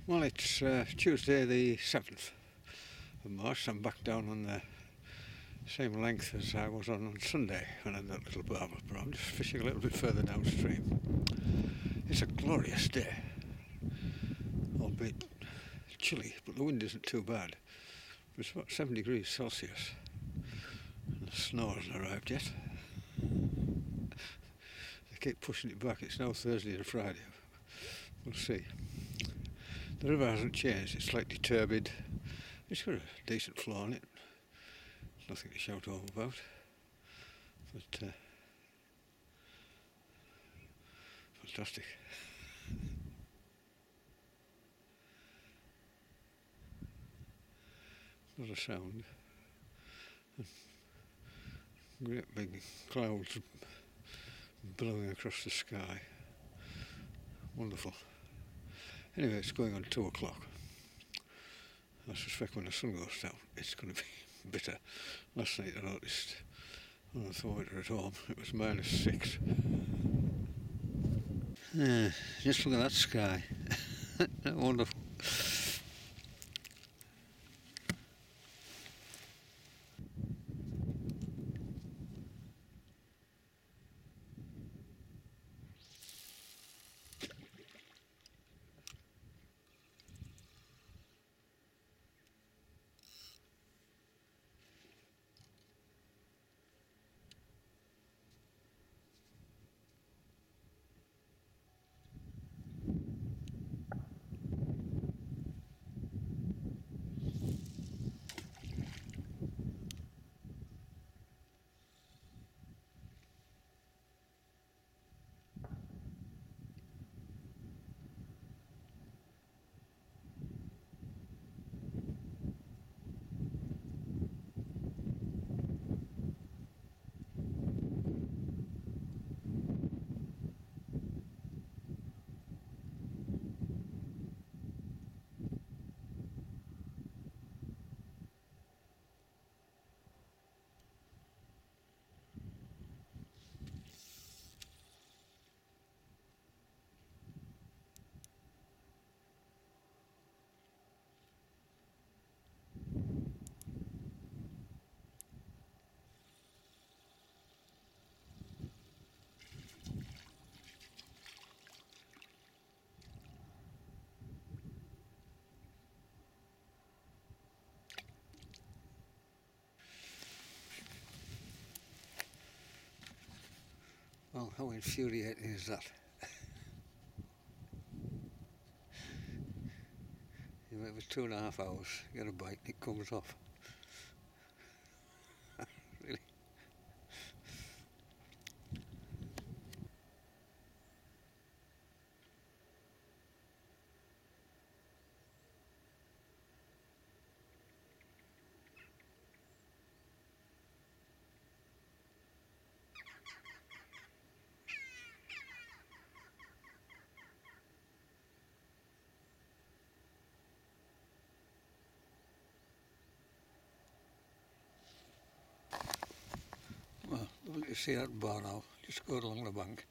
Well, it's Tuesday the 7th of March. I'm back down on the same length as I was on Sunday when I had that little barbel, but I'm just fishing a little bit further downstream. It's a glorious day, albeit chilly, but the wind isn't too bad. It's about 7 degrees Celsius, and the snow hasn't arrived yet. They keep pushing it back. It's now Thursday and Friday. We'll see. The river hasn't changed. It's slightly turbid. It's got a decent flow on it. Nothing to shout home about. But fantastic. Not a sound. Great big clouds billowing across the sky. Wonderful. Anyway, it's going on 2 o'clock. I suspect when the sun goes down, it's going to be bitter. Last night I noticed on the thermometer at home, it was -6. Just look at that sky. Wonderful. Well, how infuriating is that? You wait for 2.5 hours, get a bite, it comes off. Really? Well, lovely to see that bar now. Just go along the bank.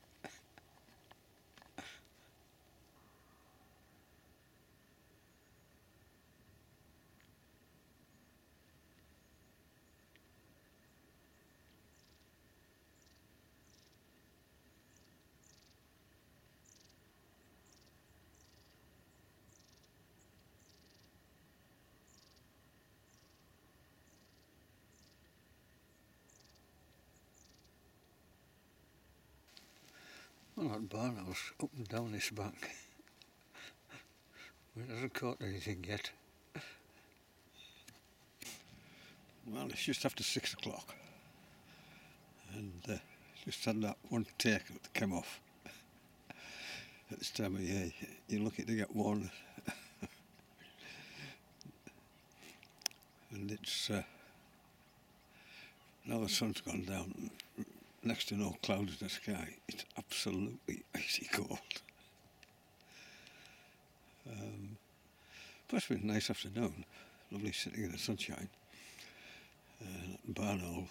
Well, that barn house up and down this bank. It hasn't caught anything yet. Well, it's just after 6 o'clock. And just had that one take that came off. At this time of year, you're lucky to get one. And it's now the sun's gone down, next to no clouds in the sky. It's absolutely icy cold. But it's been a nice afternoon, lovely sitting in the sunshine. Barn owl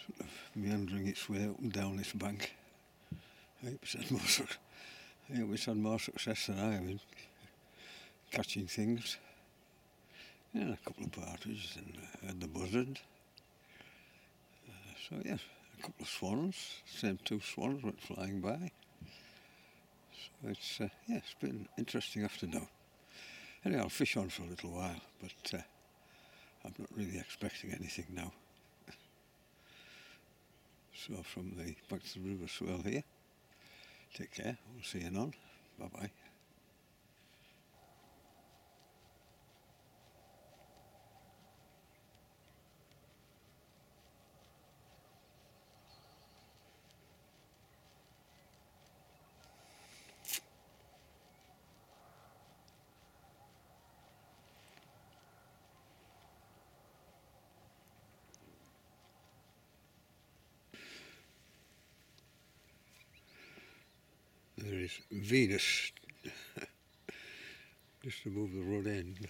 sort of meandering its way up and down this bank. 8% motor, He always had more success than I have in catching things. Yeah, a couple of partridges and the buzzard. So yes, a couple of swans. Same two swans went flying by. So it's it's been an interesting afternoon. Anyway, I'll fish on for a little while, but I'm not really expecting anything now. So from the back to the river swell here. Take care. We'll see you anon. Bye bye. There is Venus just above the rod end.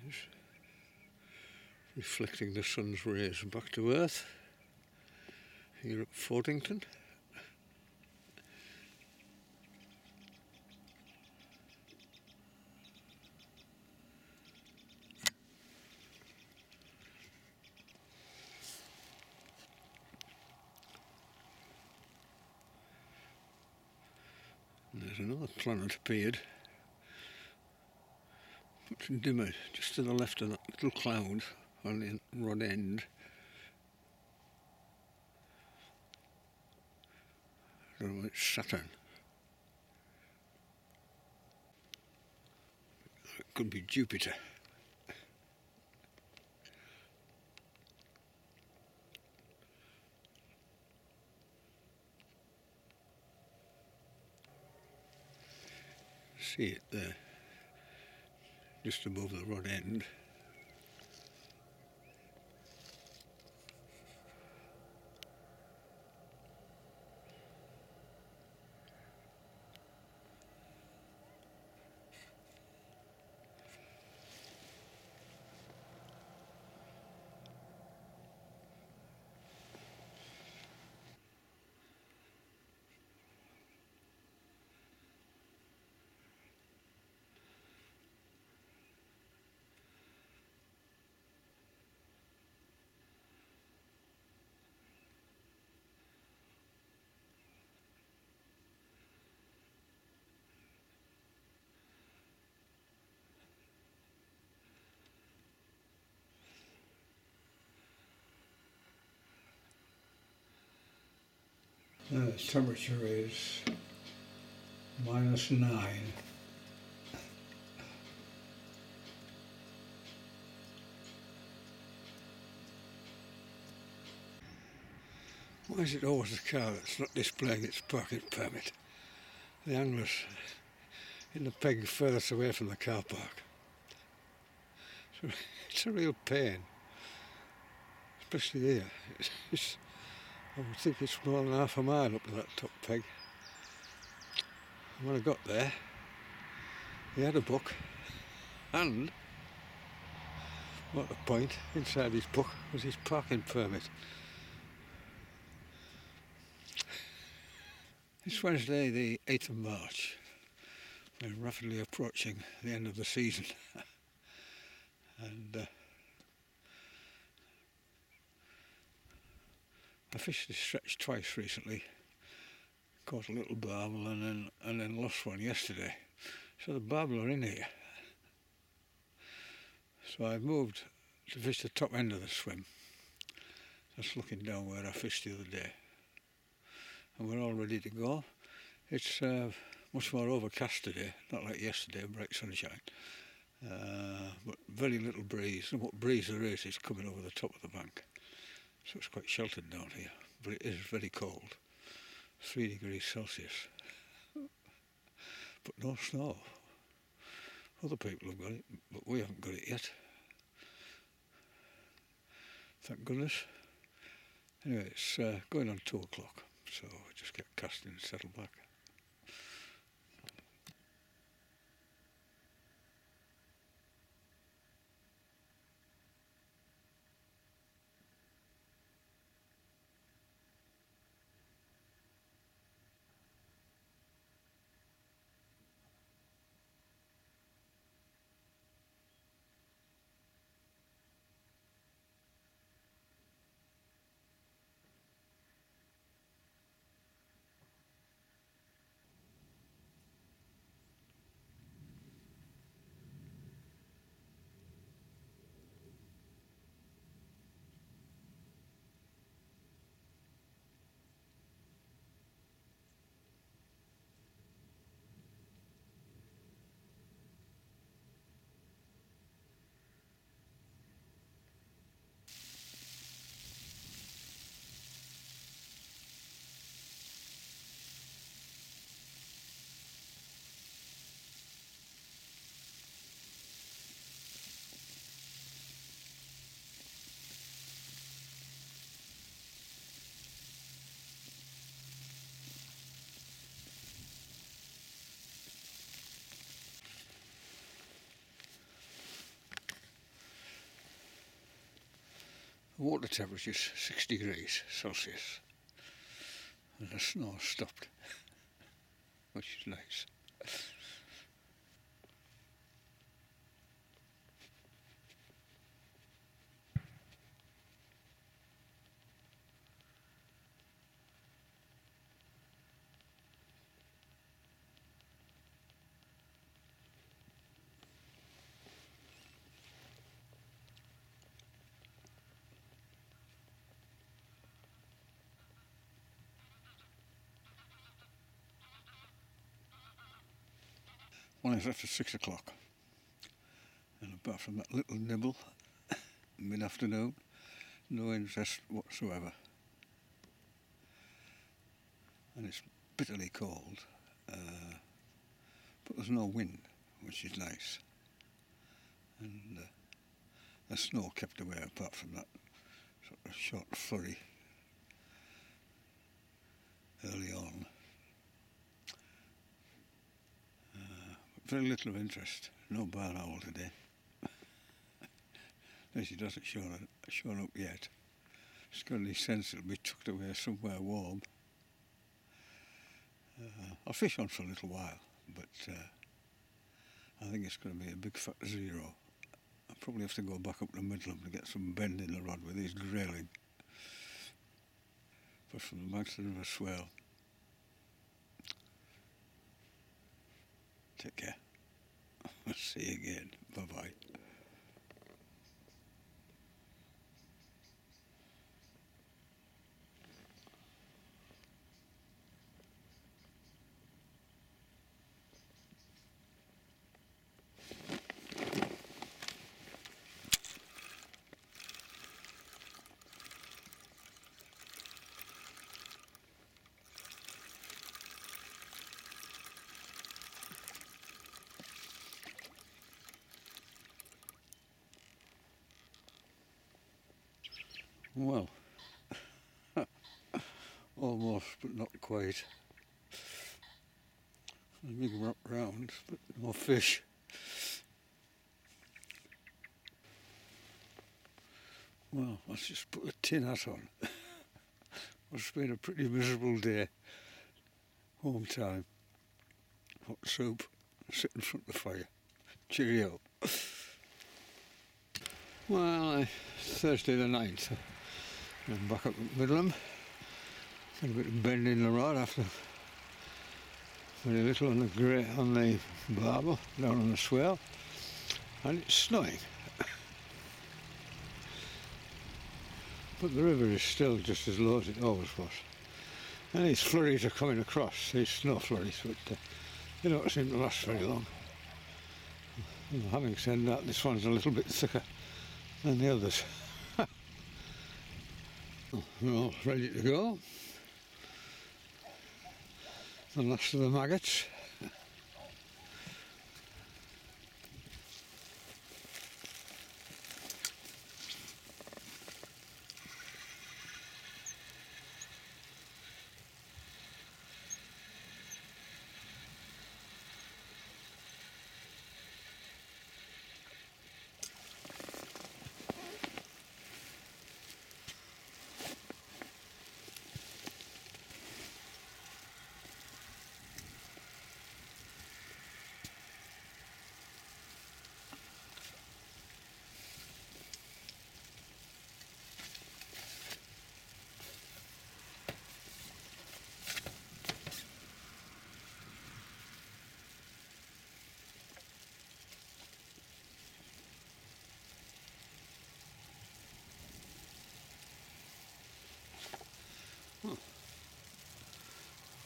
Just reflecting the sun's rays back to Earth here at Fordington. And there's another planet appeared, much dimmer, just to the left of that little cloud on the rod end. I don't know, it's Saturn. It could be Jupiter. See it there, just above the rod end. The temperature is -9. Why is it always the car that's not displaying its parking permit? The angler's in the peg furthest away from the car park. So it's a real pain, especially here. I would think it's more than half a mile up to that top peg. And when I got there, he had a book, and what the point, inside his book was his parking permit. It's Wednesday the 8th of March. We're rapidly approaching the end of the season. And I fished this stretch twice recently. Caught a little barbel and then lost one yesterday. So the barbel are in here. So I've moved to fish the top end of the swim. That's looking down where I fished the other day. And we're all ready to go. It's much more overcast today, not like yesterday, bright sunshine. But very little breeze, and what breeze there is coming over the top of the bank. So it's quite sheltered down here, but it is very cold, 3 degrees Celsius. But no snow. Other people have got it, but we haven't got it yet. Thank goodness. Anyway, it's going on 2 o'clock, so I just get casting and settle back. water temperature is 6 degrees Celsius, and the snow stopped, which is nice. Well, it's after 6 o'clock, and apart from that little nibble mid-afternoon, no interest whatsoever. And it's bitterly cold, but there's no wind, which is nice. And the snow kept away apart from that sort of short flurry early on. Very little of interest. No barn owl today. She doesn't shown up yet. She's got any sense it'll be tucked away somewhere warm. I'll fish on for a little while, but I think it's going to be a big fat zero. I'll probably have to go back up to Midland to get some bend in the rod with these grayling. But from the banks of the River Swale. Take care. I'll see you again. Bye-bye. Well, almost, but not quite. A big round, but no fish. Well, let's just put a tin hat on. It's been a pretty miserable day. Home time. Hot soup. Sit in front of the fire. Cheerio. Well, Thursday the 9th. I'm back up at Midland. Got a bit of bend in the rod after very little on the barber down on the swale, and it's snowing. But the river is still just as low as it always was. And these flurries are coming across, these snow flurries, but they don't seem to last very long. And having said that, this one's a little bit thicker than the others. We're all ready to go. The last of the maggots.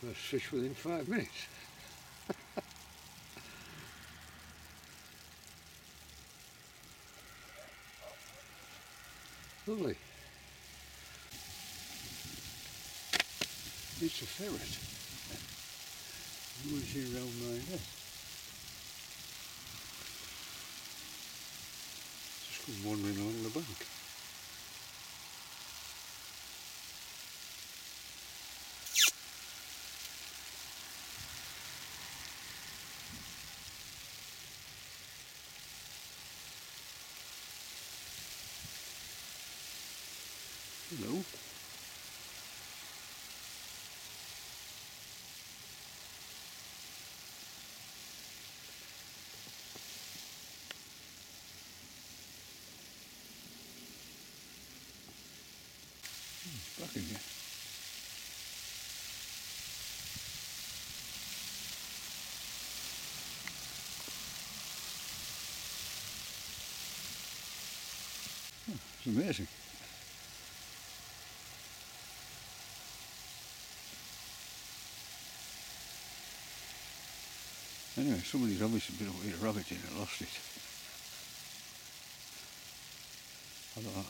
First fish within 5 minutes. Lovely. It's a ferret. Who is he around my head? Just come wandering along the bank. Hello. Back again. It's amazing. Anyway, somebody's obviously been away a rabbit in and lost it. Although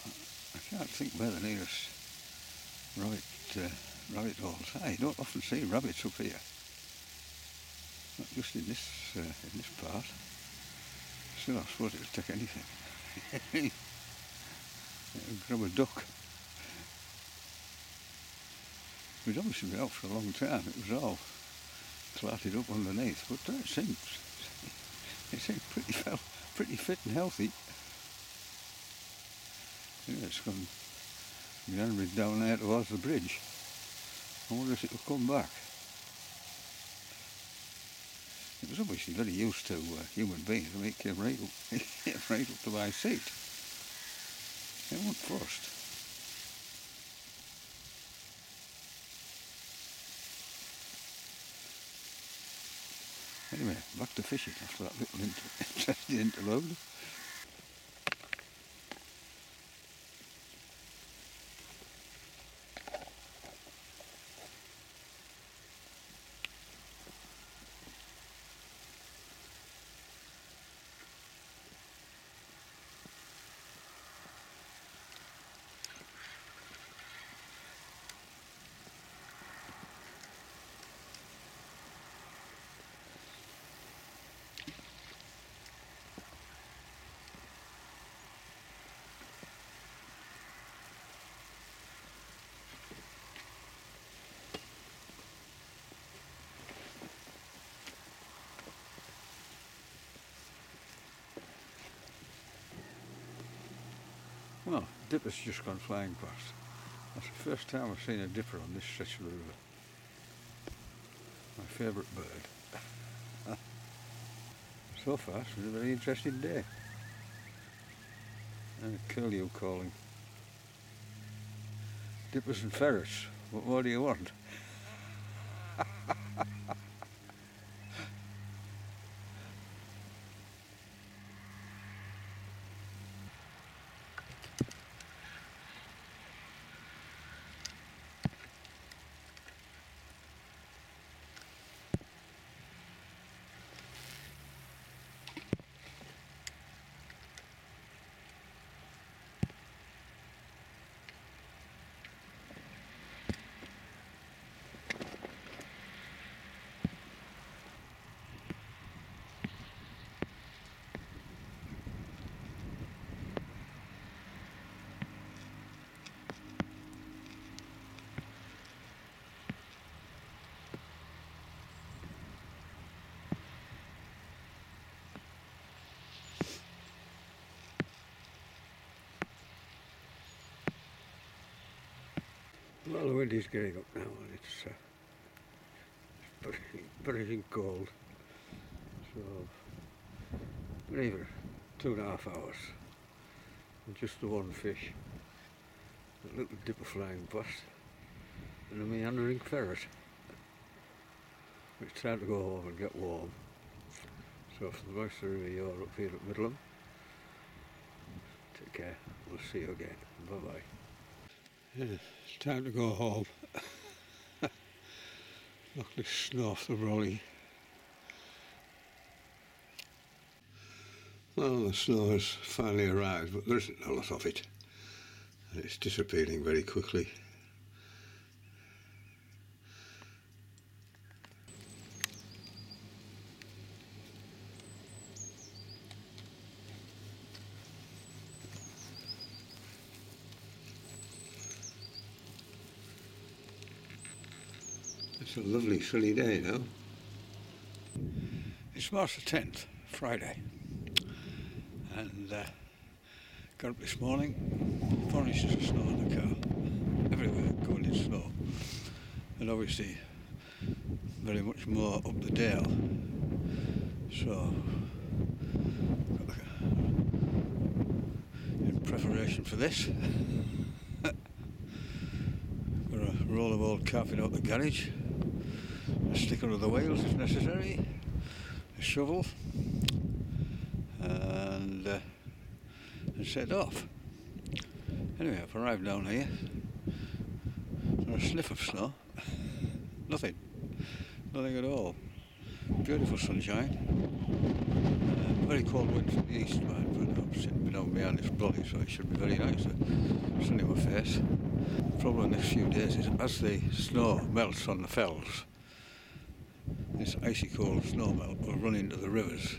I can't think where the nearest rabbit holes are. You don't often see rabbits up here. Not just in this part. Still, I suppose it would take anything. Grab a duck. It was obviously been out for a long time. It was all clatted up underneath, but it seemed pretty fit and healthy. Yeah, it's gone meandering down there towards the bridge. I wonder if it'll come back. It was obviously very used to human beings. I mean, it came right up to my seat. It wasn't fussed. Anyway, back to fishing after that little interesting interlude. Well, dipper's just gone flying past. That's the first time I've seen a dipper on this stretch of the river. My favourite bird. So far, it's been a very interesting day. And a curlew calling. Dippers and ferrets, what more do you want? Well, the wind is getting up now and it's pretty cold. So, either 2.5 hours and just the one fish, a little dipper flying past and a meandering ferret. It's time to go home and get warm. So for the rest of the river, you're up here at Midland. Take care, we'll see you again. Bye bye. Yeah, it's time to go home. Knock this snow off the brolly. Well, the snow has finally arrived, but there isn't a lot of it. And it's disappearing very quickly. It's a lovely sunny day now. It's March the 10th, Friday, and got up this morning, 4 inches of snow in the car. going in snow, and obviously very much more up the dale. So in preparation for this, got a roll of old carpet out the garage, a sticker of the wheels if necessary, a shovel, and set off. Anyway, I've arrived down here. Not a sniff of snow. Nothing at all. Beautiful sunshine. Very cold wind from the east, man, but I'm sitting down behind this brolly, so it should be very nice. Sun in my face. The problem in the next few days is as the snow melts on the fells, this icy cold snow melt will run into the rivers,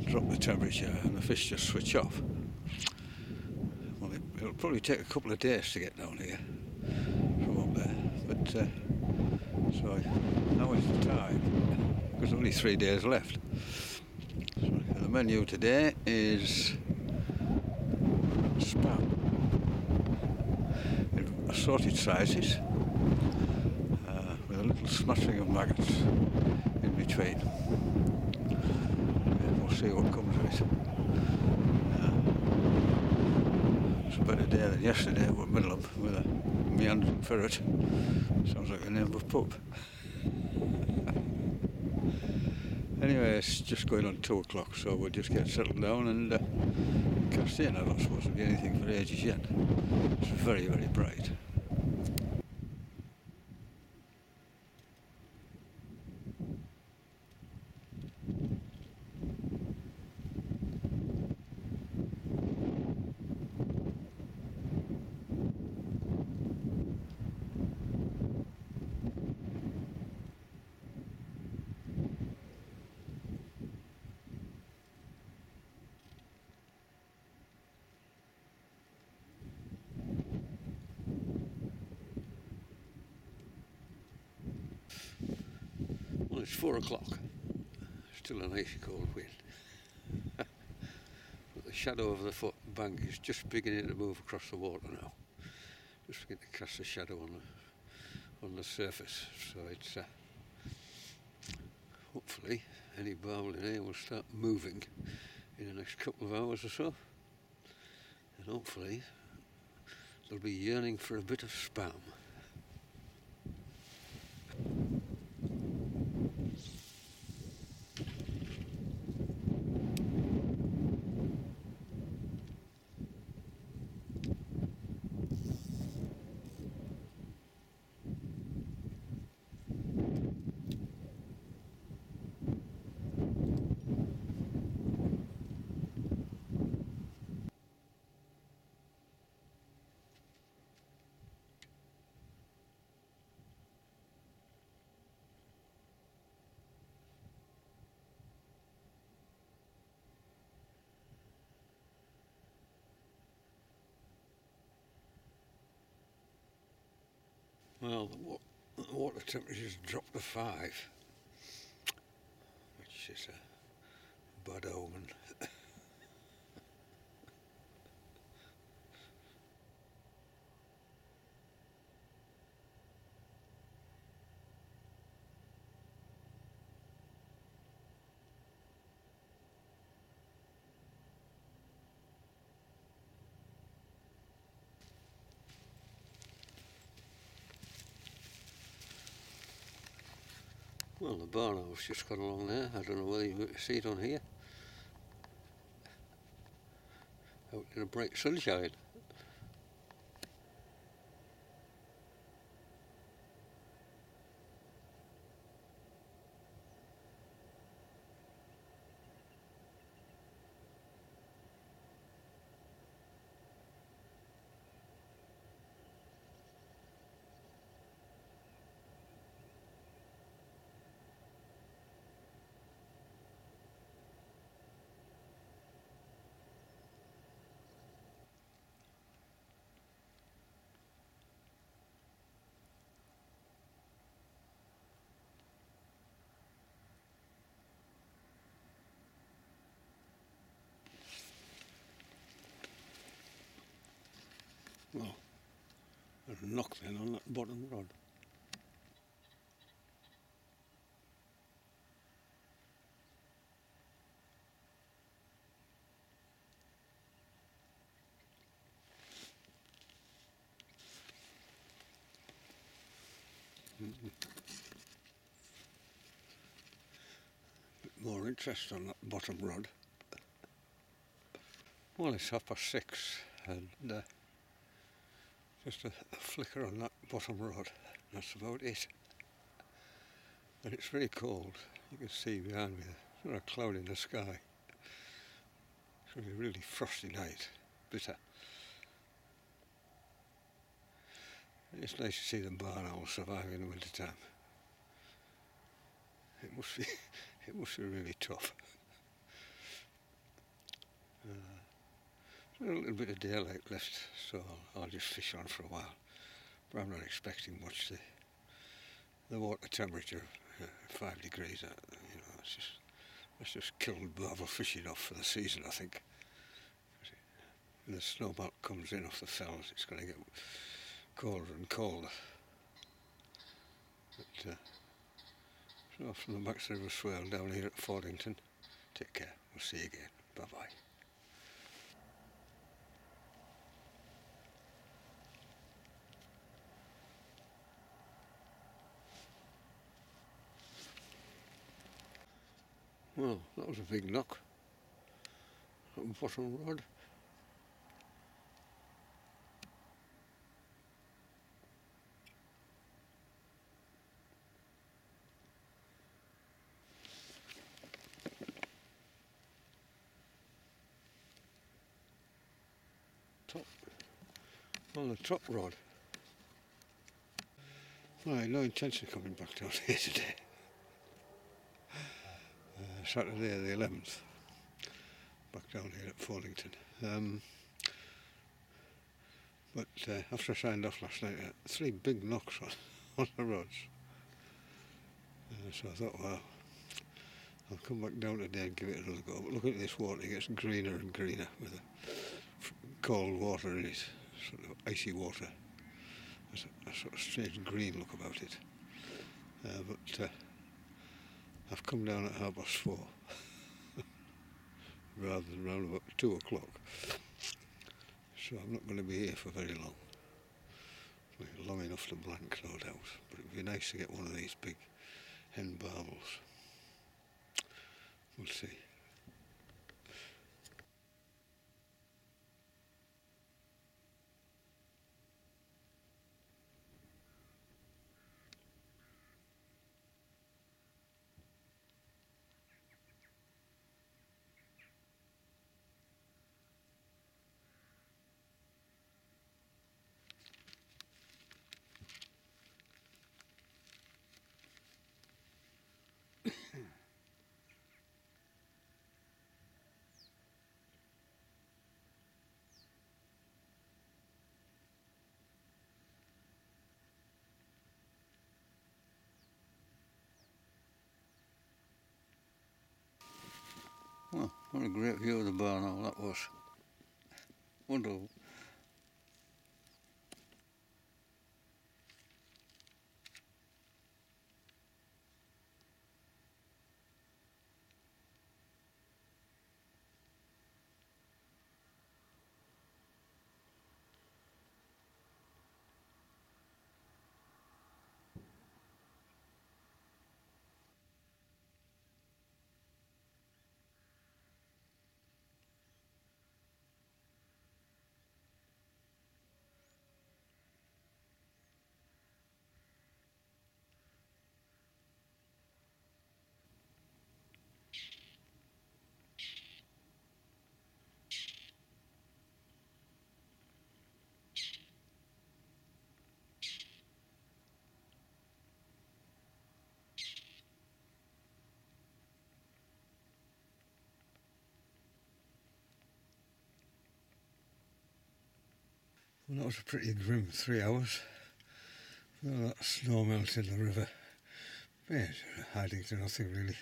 drop the temperature, and the fish just switch off. Well, it'll probably take a couple of days to get down here from up there, but so now is the time. There's only 3 days left. So the menu today is spam in assorted sizes, with a little smattering of maggots in between. We'll see what comes of it. It's a better day than yesterday at Middleham with a meandering ferret. Sounds like the name of a pub. Anyway, it's just going on 2 o'clock, so we'll just get settled down and cast in. I don't suppose there'll be anything for ages yet. It's very, very bright. Well, it's 4 o'clock. Still an icy cold wind. But the shadow of the foot bank is just beginning to move across the water now. Just beginning to cast a shadow on the surface. So it's hopefully any barrel in here will start moving in the next couple of hours or so. And hopefully they'll be yearning for a bit of spam. Well, the water temperature's dropped to 5, which is a bad omen. Well, the barn house just gone along there. I don't know whether you can see it on here. Out in the bright sunshine. Well, There's a knock then on that bottom rod. Bit more interest on that bottom rod. Well, it's 6:30 and just a flicker on that bottom rod. That's about it. And it's very cold. You can see behind me there's not a cloud in the sky. It's going to be a really frosty night. Bitter. It's nice to see the barn owl survive in the winter time. It must be really tough. There's a little bit of daylight left, so I'll just fish on for a while. But I'm not expecting much. The water temperature, 5 degrees. That's just killed barbel fishing off for the season, I think. When the snowmelt comes in off the fells, it's going to get colder and colder. But, so from the Max River Swale down here at Fordington, take care. We'll see you again. Bye-bye. Well, that was a big knock at the bottom rod. On the top rod. Right, no intention of coming back down here today. Saturday the 11th. Back down here at Fordington. But after I signed off last night, I had 3 big knocks on the rods. So I thought, well, I'll come back down today and give it another go. But look at this water, it gets greener and greener with the cold water in it, sort of icy water. There's a sort of strange green look about it. But I've come down at 4:30 rather than round about 2 o'clock. So I'm not going to be here for very long. Long enough to blank, no doubt. But it would be nice to get one of these big hen barbels. We'll see. Well, what a great view of the barn owl that was. Wonderful. Well, that was a pretty grim 3 hours. All that snow melt in the river. Yeah, hiding to nothing really.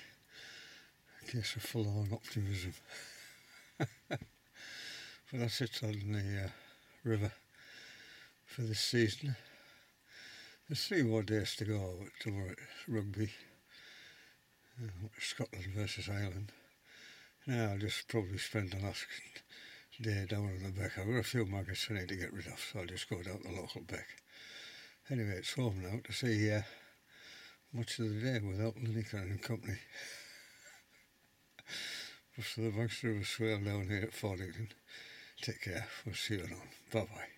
A case of full-on optimism. But that's it on the river. for this season. There's 3 more days to go tomorrow at rugby, Scotland versus Ireland. Now I'll just probably spend the last day down on the beck. I've got a few maggots I need to get rid of, so I'll just go down the local beck. Anyway, it's home now to see much of the day without Lineker and company. Just for the Banks River Swale down here at Fordington. Take care. We'll see you around. Bye bye.